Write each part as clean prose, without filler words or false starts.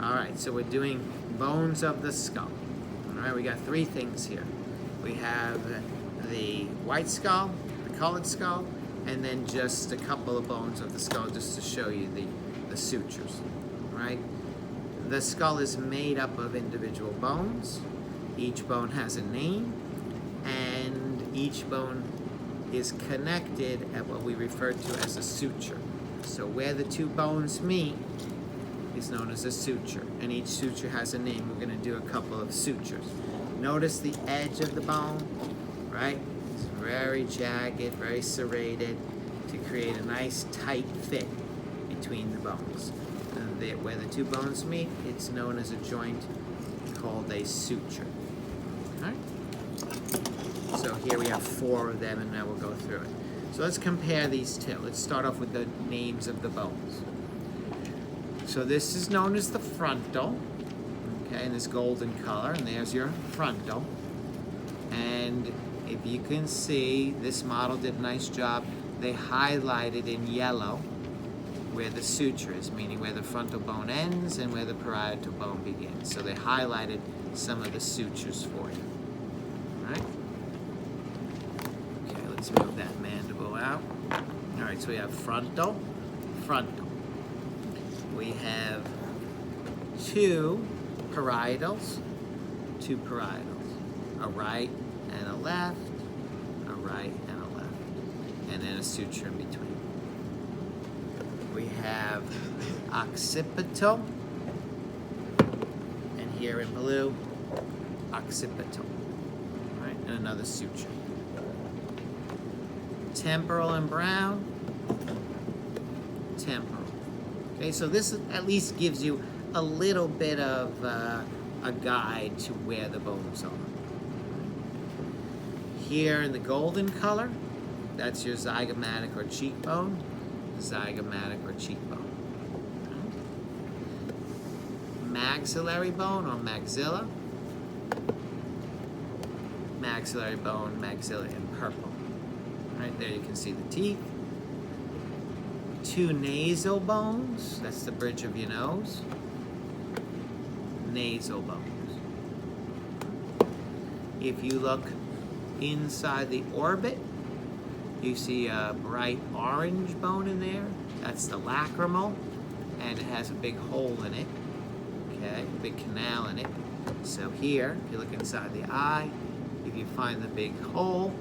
All right, so we're doing bones of the skull. All right, we got three things here. We have the white skull, the colored skull, and then just a couple of bones of the skull just to show you the sutures, right? The skull is made up of individual bones. Each bone has a name, and each bone is connected at what we refer to as a suture. So where the two bones meet is known as a suture, and each suture has a name. We're going to do a couple of sutures. Notice the edge of the bone, right? It's very jagged, very serrated to create a nice tight fit between the bones. And where the two bones meet, it's known as a joint called a suture. All right? So here we have four of them, and now we'll go through it. So let's compare these two. Let's start off with the names of the bones. So this is known as the frontal, okay, in this golden color, and there's your frontal. And if you can see, this model did a nice job. They highlighted in yellow where the suture is, meaning where the frontal bone ends and where the parietal bone begins. So they highlighted some of the sutures for you. All right? Okay, let's move that mandible out. All right, so we have frontal, frontal. We have two parietals, a right and a left, a right and a left, and then a suture in between. We have occipital, and here in blue, occipital, right, and another suture. Temporal in brown, temporal. Okay, so this at least gives you a little bit of a guide to where the bones are. Here in the golden color, that's your zygomatic or cheekbone. Zygomatic or cheekbone. Maxillary bone or maxilla. Maxillary bone, maxilla in purple. Right there you can see the teeth. Two nasal bones, that's the bridge of your nose. Nasal bones. If you look inside the orbit, you see a bright orange bone in there. That's the lacrimal, and it has a big hole in it. Okay, a big canal in it. So here, if you look inside the eye, if you find the big hole,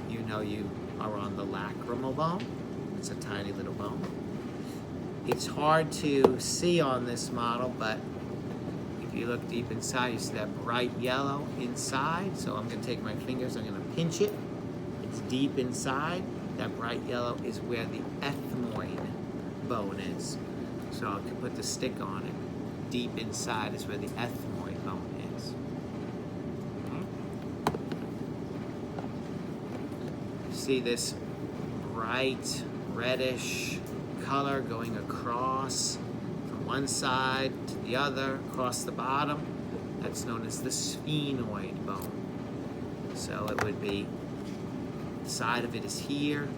you know you are on the lacrimal bone. It's a tiny little bone. It's hard to see on this model, but if you look deep inside, you see that bright yellow inside. So I'm going to take my fingers, I'm going to pinch it. It's deep inside. That bright yellow is where the ethmoid bone is. So I can put the stick on it. Deep inside is where the ethmoid bone is. See this bright reddish color going across from one side to the other, across the bottom. That's known as the sphenoid bone. So it would be, the side of it is here,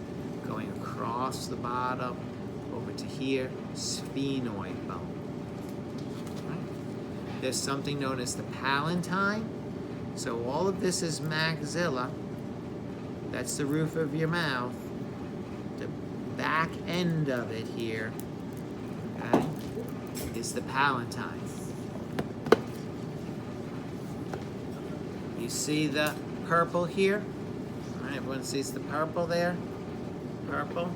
going across the bottom, over to here, sphenoid bone. Right. There's something known as the palatine. So all of this is maxilla. That's the roof of your mouth. The back end of it here, okay, is the palatine. You see the purple here? All right, everyone sees the purple there? Purple.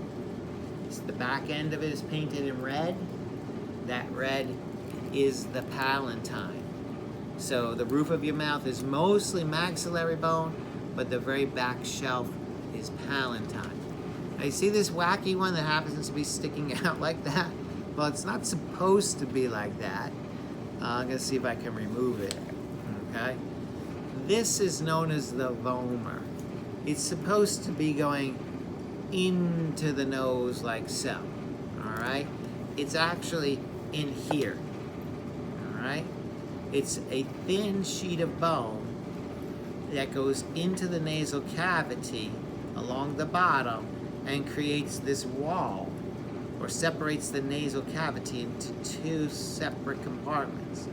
It's the back end of it is painted in red. That red is the palatine. So the roof of your mouth is mostly maxillary bone, but the very back shelf is palatine. Now you see this wacky one that happens to be sticking out like that? Well, it's not supposed to be like that. I'm gonna see if I can remove it, okay? This is known as the Vomer. It's supposed to be going into the nose like so, all right? It's actually in here, all right? It's a thin sheet of bone that goes into the nasal cavity along the bottom and creates this wall or separates the nasal cavity into two separate compartments.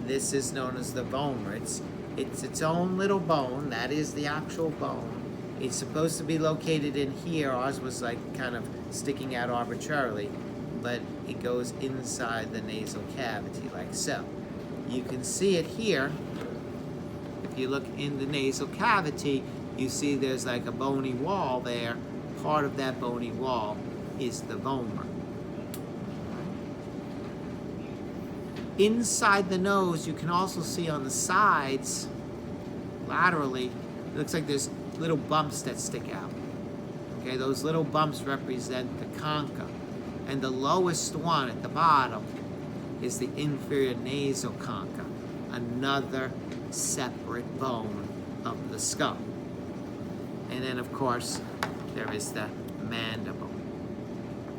This is known as the vomer. It's its own little bone. That is the actual bone. It's supposed to be located in here. Ours was like kind of sticking out arbitrarily, but it goes inside the nasal cavity like so. You can see it here. If you look in the nasal cavity, you see there's like a bony wall there. Part of that bony wall is the vomer. Inside the nose, you can also see on the sides, laterally, it looks like there's little bumps that stick out. Okay, those little bumps represent the concha. And the lowest one at the bottom is the inferior nasal concha, another separate bone of the skull. And then, of course, there is the mandible,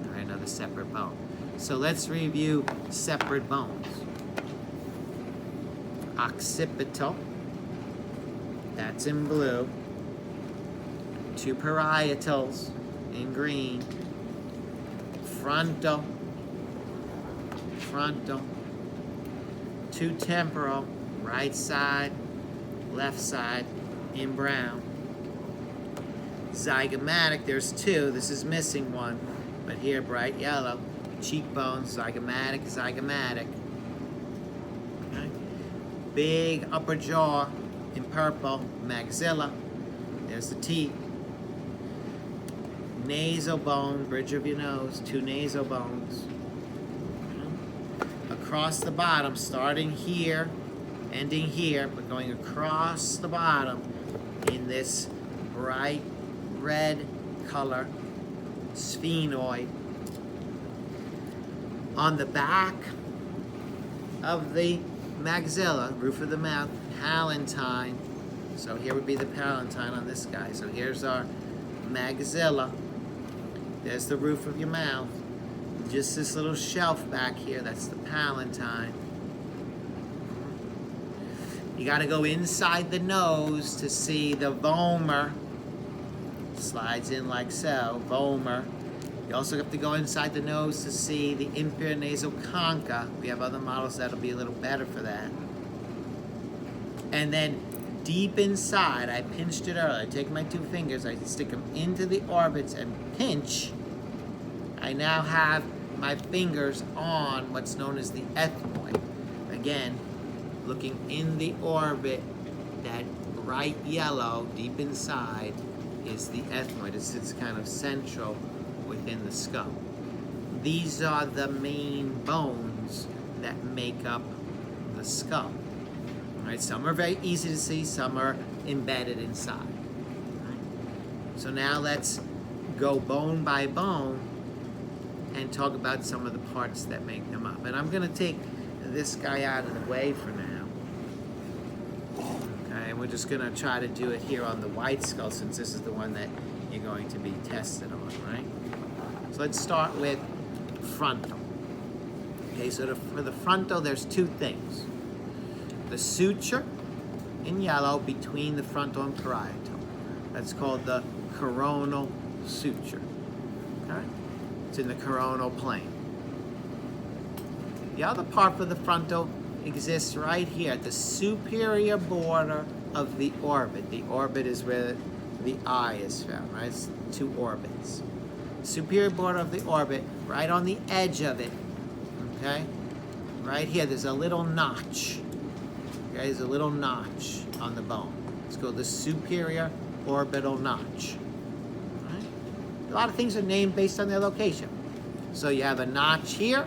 all right, another separate bone. So let's review separate bones. Occipital, that's in blue. Two parietals in green. Frontal. Two temporal, right side, left side, in brown. Zygomatic, there's two. This is missing one, but here bright yellow. Cheekbone, zygomatic. Okay. Big upper jaw in purple, maxilla. There's the teeth. Nasal bone, bridge of your nose, two nasal bones. Across the bottom, starting here, ending here, but going across the bottom in this bright red color, sphenoid. On the back of the maxilla, roof of the mouth, palatine. So here would be the palatine on this guy. So here's our maxilla. There's the roof of your mouth. Just this little shelf back here, that's the palatine. You got to go inside the nose to see the vomer. Slides in like so, vomer. You also have to go inside the nose to see the inferior nasal concha. We have other models that'll be a little better for that. And then deep inside, I pinched it earlier. I take my two fingers, I stick them into the orbits and pinch. I now have my fingers on what's known as the ethmoid. Again, looking in the orbit, that bright yellow deep inside is the ethmoid. It's kind of central within the skull. These are the main bones that make up the skull. All right, some are very easy to see, some are embedded inside. All right. So now let's go bone by bone and talk about some of the parts that make them up. And I'm going to take this guy out of the way for now. Okay, and we're just going to try to do it here on the white skull since this is the one that you're going to be tested on, right? So let's start with frontal. Okay, so for the frontal, there's two things. The suture in yellow between the frontal and parietal. That's called the coronal suture. Okay? It's in the coronal plane. The other part for the frontal exists right here at the superior border of the orbit. The orbit is where the eye is found, right? It's two orbits. Superior border of the orbit, right on the edge of it, okay? Right here, there's a little notch. Okay, there's a little notch on the bone. It's called the superior orbital notch. Right? A lot of things are named based on their location. So you have a notch here,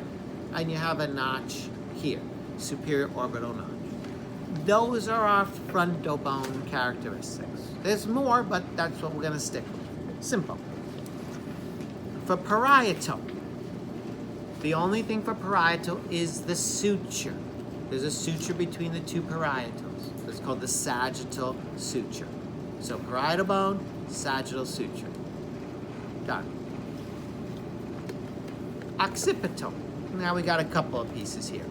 and you have a notch here. Superior orbital notch. Those are our frontal bone characteristics. There's more, but that's what we're going to stick with. Simple. For parietal, the only thing for parietal is the suture. There's a suture between the two parietals. It's called the sagittal suture. So parietal bone, sagittal suture. Done. Occipital. Now we got a couple of pieces here.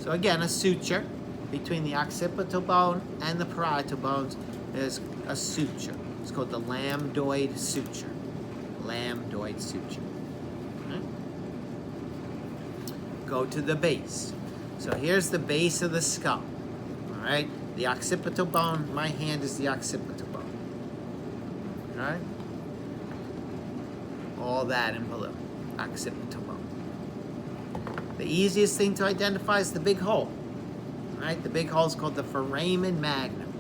So again, a suture between the occipital bone and the parietal bones. There's a suture. It's called the lambdoid suture. Lambdoid suture. Right? go to the base. So here's the base of the skull. All right, the occipital bone. My hand is the occipital bone. All right, all that in blue, occipital bone. The easiest thing to identify is the big hole. All right, the big hole is called the Foramen Magnum.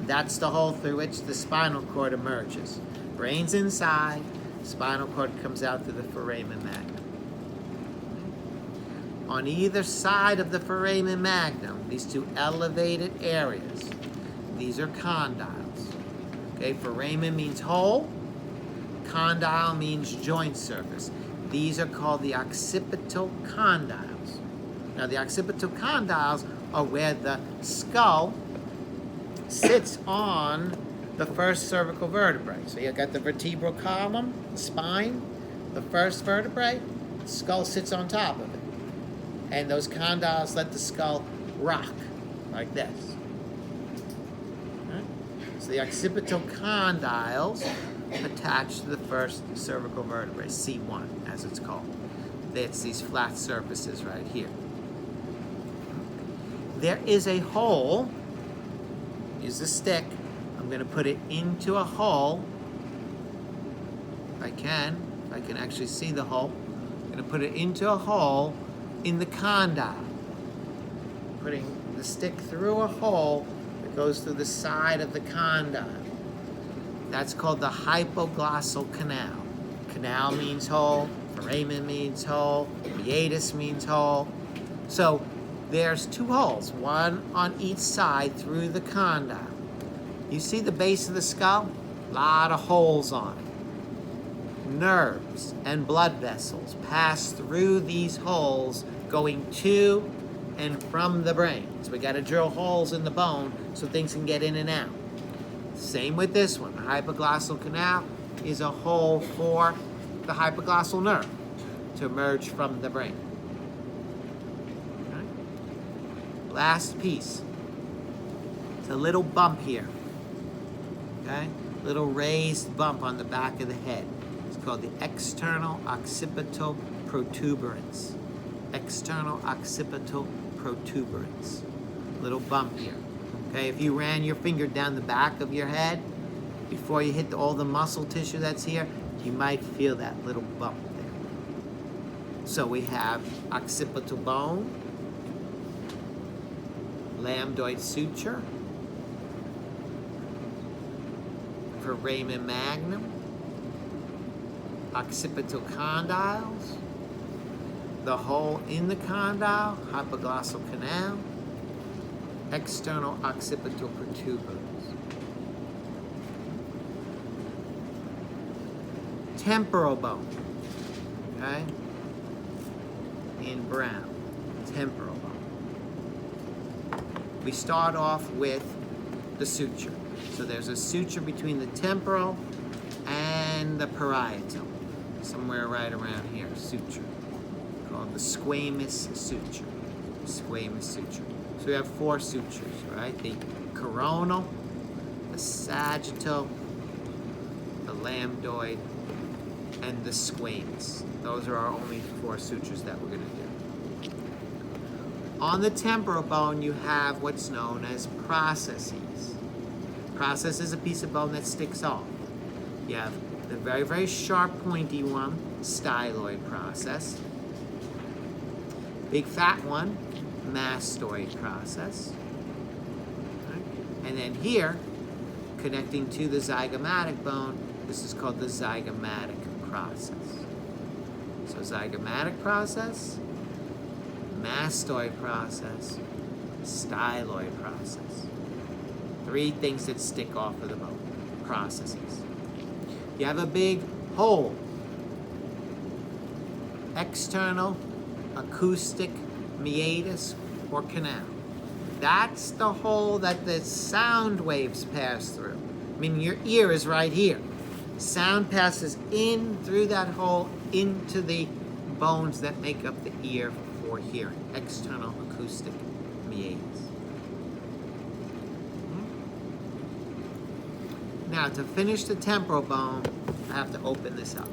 That's the hole through which the spinal cord emerges. Brain's inside, spinal cord comes out through the Foramen Magnum. On either side of the Foramen Magnum, these two elevated areas, these are condyles. Okay, foramen means hole, condyle means joint surface. These are called the occipital condyles. Now, the occipital condyles are where the skull sits on the first cervical vertebrae. So you've got the vertebral column, the spine, the first vertebrae, the skull sits on top of it. And those condyles let the skull rock like this. Right? So the occipital condyles attach to the first cervical vertebrae, C1 as it's called. It's these flat surfaces right here. There is a hole. Use the stick. I'm going to put it into a hole. If I can actually see the hole. I'm going to put it into a hole in the condyle. Putting the stick through a hole that goes through the side of the condyle. That's called the Hypoglossal Canal. Canal means hole, foramen means hole, meatus means hole. So there's two holes, one on each side through the condyle. You see the base of the skull? A lot of holes on it. Nerves and blood vessels pass through these holes going to and from the brain. So we got to drill holes in the bone so things can get in and out. Same with this one. The hypoglossal canal is a hole for the hypoglossal nerve to emerge from the brain. Okay. Last piece. It's a little bump here. Okay? Little raised bump on the back of the head. It's called the external occipital protuberance. External occipital protuberance. Little bump here. Okay, if you ran your finger down the back of your head before you hit all the muscle tissue that's here, you might feel that little bump there. So we have occipital bone, Lambdoid Suture, Foramen Magnum, occipital condyles, the hole in the condyle, Hypoglossal Canal, external occipital protuberance. Temporal bone, okay? In brown, temporal bone. We start off with the suture. So there's a suture between the temporal and the parietal, somewhere right around here, suture, called the squamous suture. Squamous suture. So we have four sutures, right? The coronal, the sagittal, the lambdoid, and the squamous. Those are our only four sutures that we're going to do. On the temporal bone, you have what's known as processes. Process is a piece of bone that sticks off. You have the very, very sharp, pointy one, styloid process. Big fat one, mastoid process. Right? And then here, connecting to the zygomatic bone, this is called the zygomatic process. So zygomatic process, mastoid process, styloid process. Three things that stick off of the bone, processes. You have a big hole, external acoustic meatus or canal. That's the hole that the sound waves pass through. I mean, your ear is right here. Sound passes in through that hole into the bones that make up the ear for hearing. External acoustic meatus. Now, to finish the temporal bone, I have to open this up.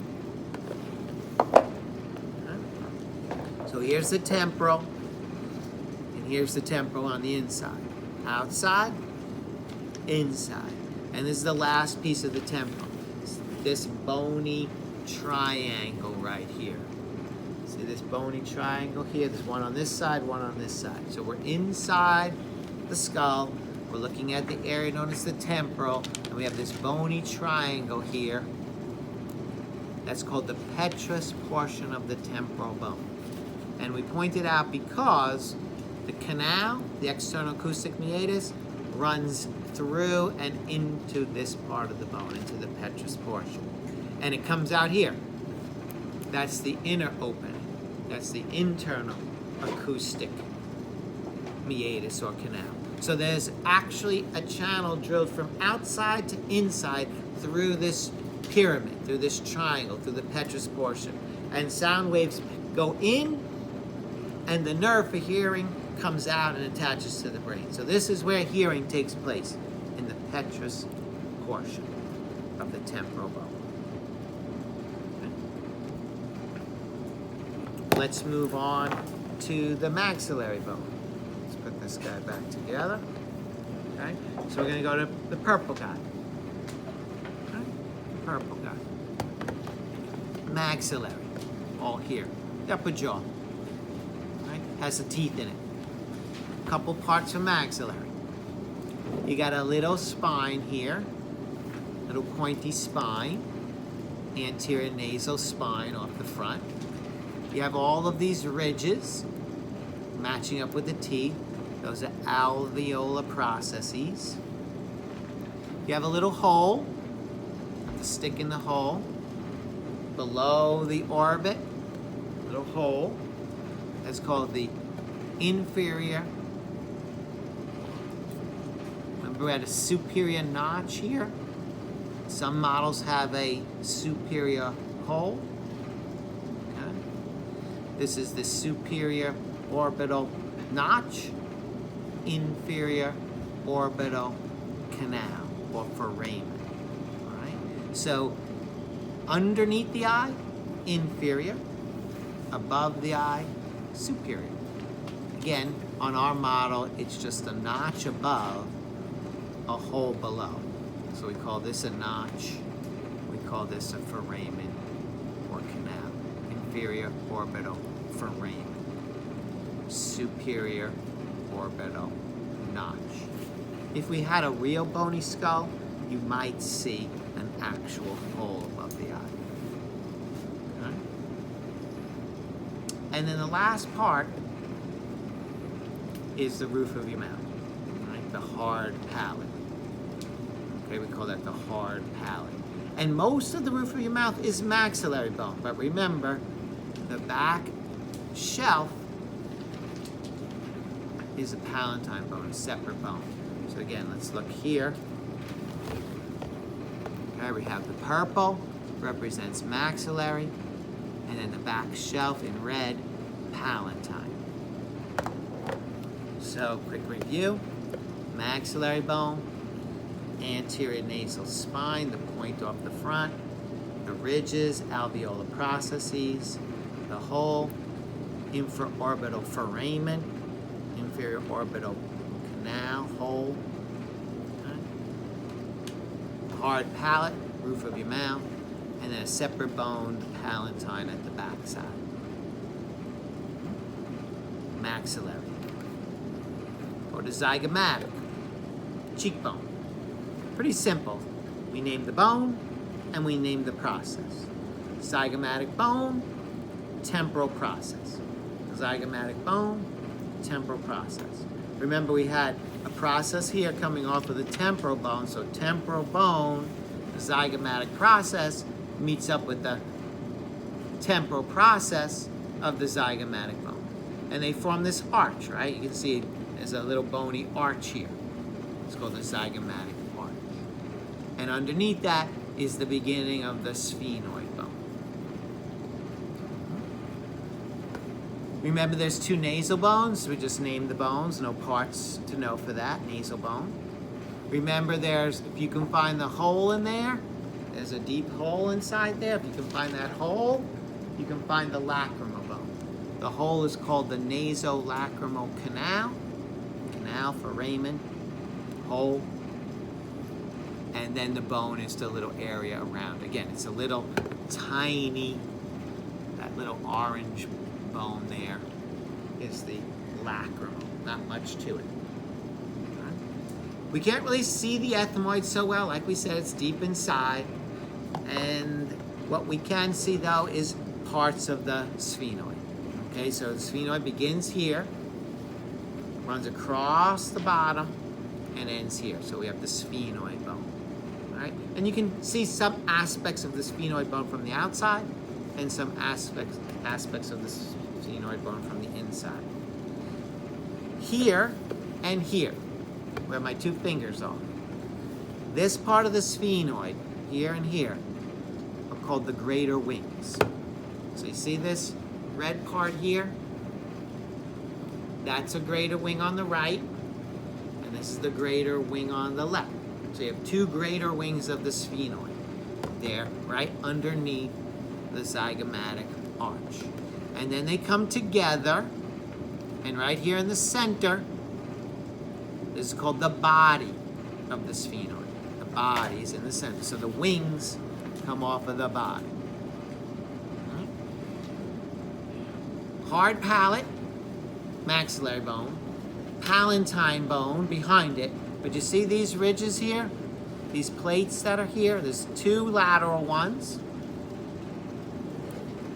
So here's the temporal, and here's the temporal on the inside. Outside, inside. And this is the last piece of the temporal. It's this bony triangle right here. See this bony triangle here? There's one on this side, one on this side. So we're inside the skull. We're looking at the area known as the temporal, and we have this bony triangle here. That's called the petrous portion of the temporal bone. And we point it out because the canal, the external acoustic meatus, runs through and into this part of the bone, into the petrous portion. And it comes out here. That's the inner opening. That's the internal acoustic meatus or canal. So there's actually a channel drilled from outside to inside through this pyramid, through this triangle, through the petrous portion. And sound waves go in, and the nerve for hearing comes out and attaches to the brain. So this is where hearing takes place, in the petrous portion of the temporal bone. Okay. Let's move on to the maxillary bone. Let's put this guy back together. Okay, so we're going to go to the purple guy. Okay. Purple guy. Maxillary, all here. The upper jaw. Right? Has the teeth in it. Couple parts of maxillary. You got a little spine here, little pointy spine, anterior nasal spine off the front. You have all of these ridges matching up with the teeth. Those are alveolar processes. You have a little hole, the stick in the hole, below the orbit, little hole. That's called the inferior. Remember, we had a superior notch here. Some models have a superior hole. Okay. This is the superior orbital notch, inferior orbital canal, or foramen. All right. So underneath the eye, inferior. Above the eye, superior. Again, on our model, it's just a notch above, a hole below. So we call this a notch. We call this a foramen or canal. Inferior orbital foramen. Superior orbital notch. If we had a real bony skull, you might see an actual hole above the eye. Okay? And then the last part is the roof of your mouth, right? The hard palate. Okay, we call that the hard palate. And most of the roof of your mouth is maxillary bone, but remember, the back shelf is a palatine bone, a separate bone. So again, let's look here. Okay, we have the purple, represents maxillary, and then the back shelf in red, palatine. So, quick review. Maxillary bone, anterior nasal spine, the point off the front, the ridges, alveolar processes, the hole, infraorbital foramen, inferior orbital canal, hole, okay. Hard palate, roof of your mouth, and then a separate bone, the palatine at the back side. Maxillary. Or the zygomatic, cheekbone. Pretty simple. We name the bone and we name the process. Zygomatic bone, temporal process. Zygomatic bone, temporal process. Remember, we had a process here coming off of the temporal bone, so temporal bone, the zygomatic process, meets up with the temporal process of the zygomatic bone. And they form this arch, right? You can see there's a little bony arch here. It's called the zygomatic arch. And underneath that is the beginning of the sphenoid bone. Remember, there's two nasal bones. We just named the bones. No parts to know for that. Nasal bone. Remember, if you can find the hole in there, there's a deep hole inside there. If you can find that hole, you can find the lacrimal bone. The hole is called the nasolacrimal canal. Canal, foramen, hole. And then the bone is the little area around. Again, it's a little tiny, that little orange bone there is the lacrimal. Not much to it. We can't really see the ethmoid so well. Like we said, it's deep inside. And what we can see, though, is parts of the sphenoid. Okay, so the sphenoid begins here, runs across the bottom, and ends here. So we have the sphenoid bone. All right? And you can see some aspects of the sphenoid bone from the outside and some aspects of the sphenoid bone from the inside. Here and here, where my two fingers are, this part of the sphenoid, here and here, are called the greater wings. So you see this red part here? That's a greater wing on the right, and this is the greater wing on the left. So you have two greater wings of the sphenoid there, right underneath the zygomatic arch. And then they come together, and right here in the center, this is called the body of the sphenoid. The body is in the center. So the wings come off of the body. Right. Hard palate, maxillary bone, palatine bone behind it. But you see these ridges here? These plates that are here? There's two lateral ones.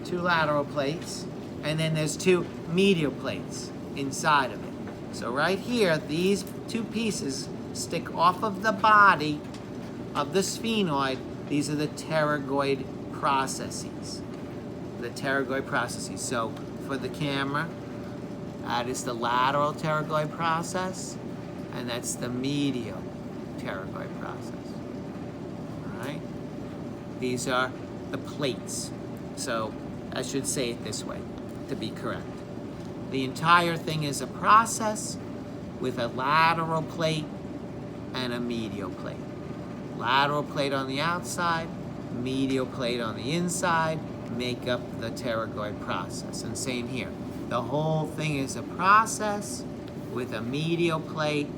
Two lateral plates. And then there's two medial plates inside of it. So right here, these two pieces stick off of the body of the sphenoid. These are the pterygoid processes. The pterygoid processes. So for the camera, that is the lateral pterygoid process, and that's the medial pterygoid process. All right? These are the plates. So I should say it this way to be correct. The entire thing is a process with a lateral plate and a medial plate. Lateral plate on the outside, medial plate on the inside, make up the pterygoid process. And same here. The whole thing is a process with a medial plate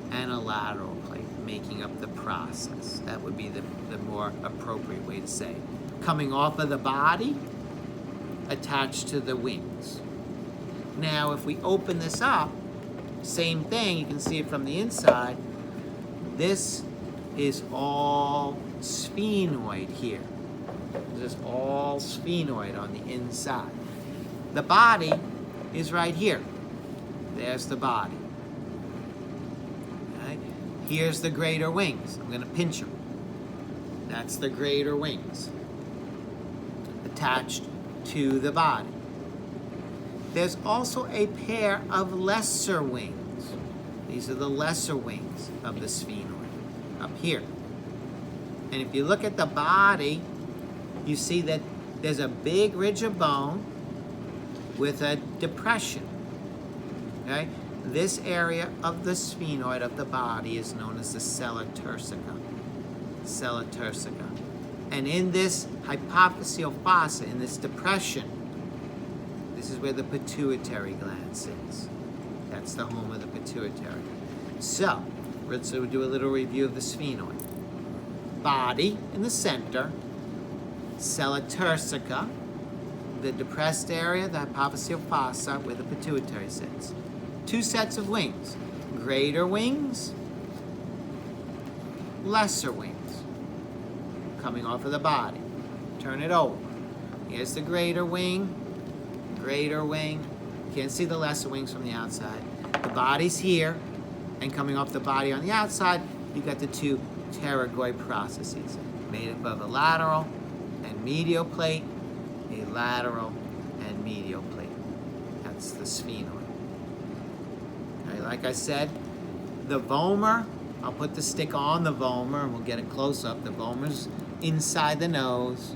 and a lateral plate, making up the process. That would be the more appropriate way to say it. Coming off of the body, attached to the wings. Now, if we open this up, same thing, you can see it from the inside. This is all sphenoid here. This is all sphenoid on the inside. The body is right here. There's the body. Okay. Here's the greater wings. I'm going to pinch them. That's the greater wings attached to the body. There's also a pair of lesser wings. These are the lesser wings of the sphenoid up here. And if you look at the body, you see that there's a big ridge of bone with a depression. Okay? This area of the sphenoid of the body is known as the sella turcica. Sella turcica. And in this hypophyseal fossa, in this depression, this is where the pituitary gland sits. That's the home of the pituitary. So, let's do a little review of the sphenoid. Body in the center, sella turcica, the depressed area, the hypophyseal fossa, where the pituitary sits. Two sets of wings, greater wings, lesser wings, coming off of the body. Turn it over. Here's the greater wing. Can't see the lesser wings from the outside. The body's here, and coming off the body on the outside, you've got the two pterygoid processes, made up of a lateral and medial plate, a lateral and medial plate. That's the sphenoid. Okay, like I said, the vomer, I'll put the stick on the vomer, and we'll get it close up. The vomer's inside the nose,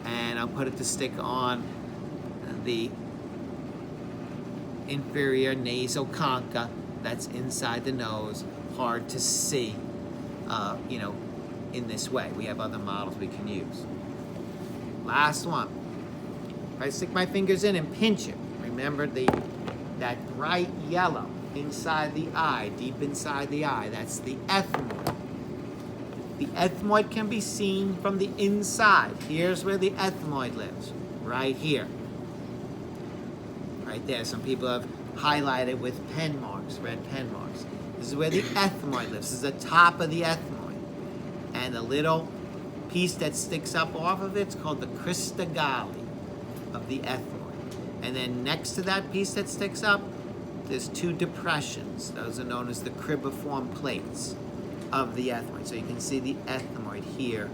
and I'll put the stick on the inferior nasal concha that's inside the nose. Hard to see, in this way. We have other models we can use. Last one. If I stick my fingers in and pinch it, Remember that bright yellow inside the eye, deep inside the eye, that's the ethmoid. The ethmoid can be seen from the inside. Here's where the ethmoid lives, right here. Right there. Some people have highlighted with pen marks, red pen marks. This is where the ethmoid lives. This is the top of the ethmoid. And the little piece that sticks up off of it's called the crista galli of the ethmoid. And then next to that piece that sticks up, there's two depressions. Those are known as the cribiform plates of the ethmoid. So you can see the ethmoid here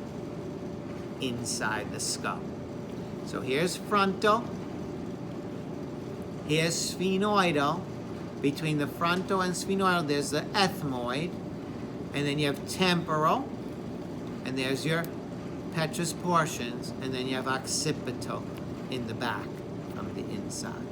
inside the skull. So here's frontal. Here's sphenoidal. Between the frontal and sphenoidal, there's the ethmoid. And then you have temporal. And there's your petrous portions. And then you have occipital in the back from the inside.